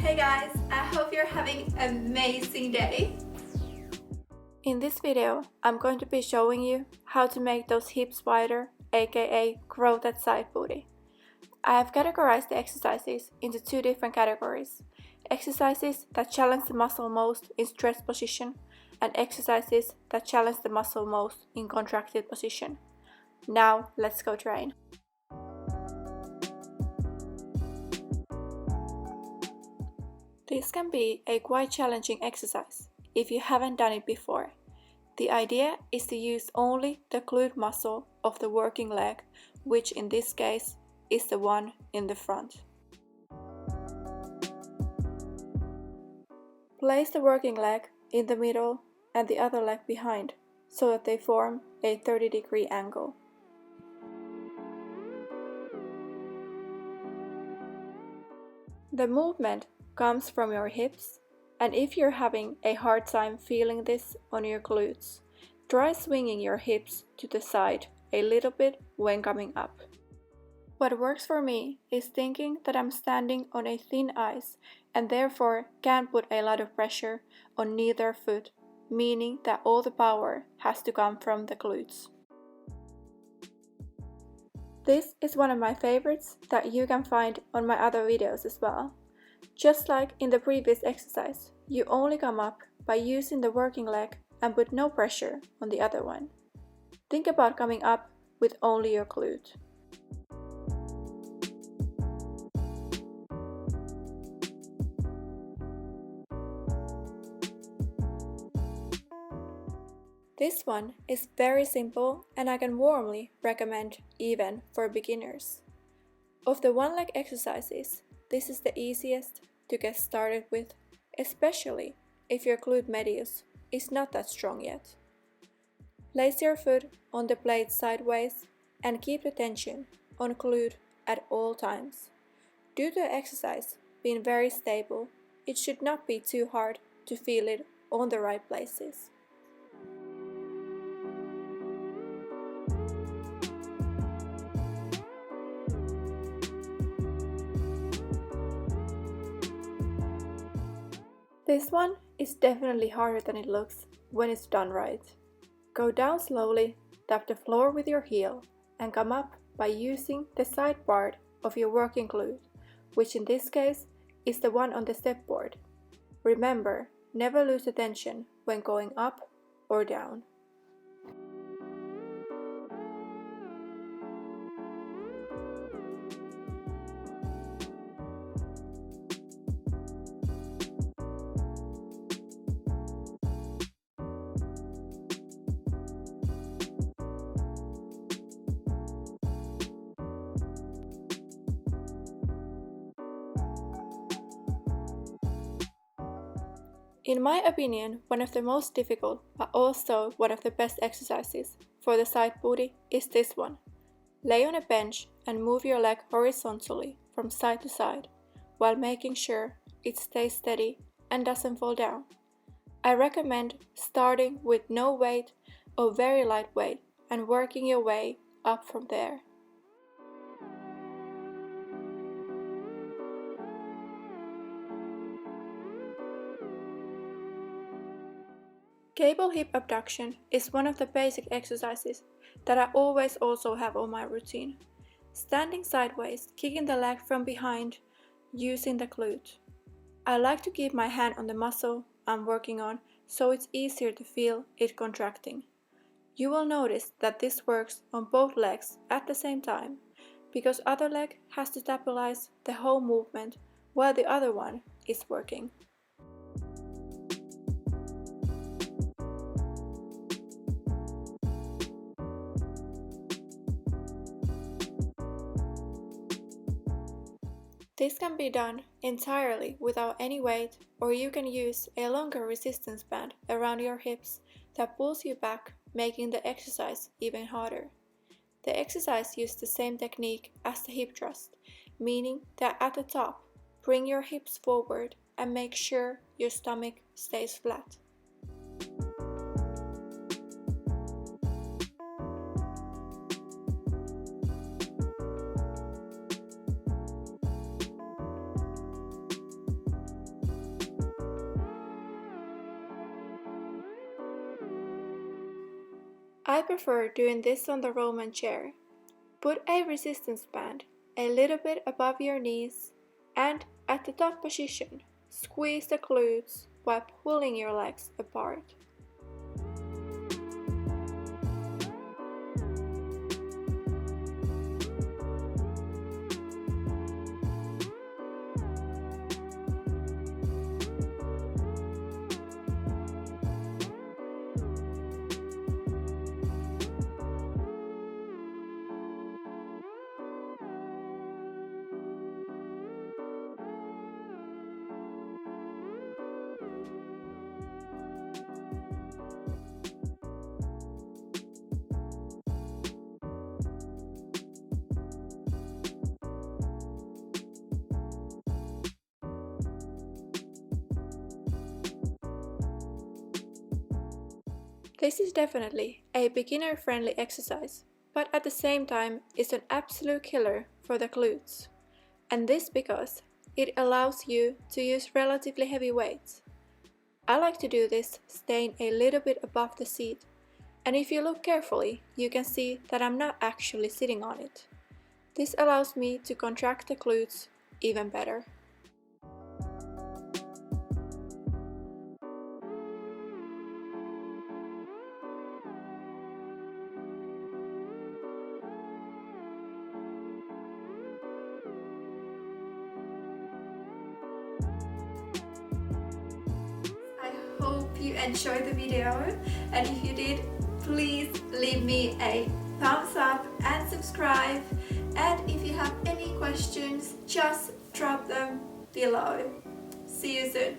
Hey guys, I hope you're having an amazing day. In this video, I'm going to be showing you how to make those hips wider, aka grow that side booty. I have categorized the exercises into two different categories. Exercises that challenge the muscle most in stretched position and exercises that challenge the muscle most in contracted position. Now, let's go train. This can be a quite challenging exercise if you haven't done it before. The idea is to use only the glute muscle of the working leg, which in this case is the one in the front. Place the working leg in the middle and the other leg behind so that they form a 30-degree angle. The movement comes from your hips, and if you're having a hard time feeling this on your glutes, try swinging your hips to the side a little bit when coming up. What works for me is thinking that I'm standing on a thin ice and therefore can't put a lot of pressure on neither foot, meaning that all the power has to come from the glutes. This is one of my favorites that you can find on my other videos as well. Just like in the previous exercise, you only come up by using the working leg and put no pressure on the other one. Think about coming up with only your glute. This one is very simple and I can warmly recommend even for beginners. Of the one leg exercises, this is the easiest to get started with, especially if your glute medius is not that strong yet. Place your foot on the plate sideways and keep the tension on glute at all times. Due to the exercise being very stable, it should not be too hard to feel it on the right places. This one is definitely harder than it looks when it's done right. Go down slowly, tap the floor with your heel, and come up by using the side part of your working glute, which in this case is the one on the step board. Remember, never lose the tension when going up or down. In my opinion, one of the most difficult, but also one of the best exercises for the side booty is this one. Lay on a bench and move your leg horizontally from side to side, while making sure it stays steady and doesn't fall down. I recommend starting with no weight or very light weight and working your way up from there. Cable hip abduction is one of the basic exercises that I always also have on my routine. Standing sideways, kicking the leg from behind, using the glute. I like to keep my hand on the muscle I'm working on so it's easier to feel it contracting. You will notice that this works on both legs at the same time, because other leg has to stabilize the whole movement while the other one is working. This can be done entirely without any weight, or you can use a longer resistance band around your hips that pulls you back, making the exercise even harder. The exercise uses the same technique as the hip thrust, meaning that at the top, bring your hips forward and make sure your stomach stays flat. I prefer doing this on the Roman chair. Put a resistance band a little bit above your knees and at the top position, squeeze the glutes while pulling your legs apart. This is definitely a beginner-friendly exercise, but at the same time is an absolute killer for the glutes. And this because it allows you to use relatively heavy weights. I like to do this staying a little bit above the seat, and if you look carefully, you can see that I'm not actually sitting on it. This allows me to contract the glutes even better. I hope you enjoyed the video, and if you did, please leave me a thumbs up and subscribe, and if you have any questions, just drop them below. See you soon!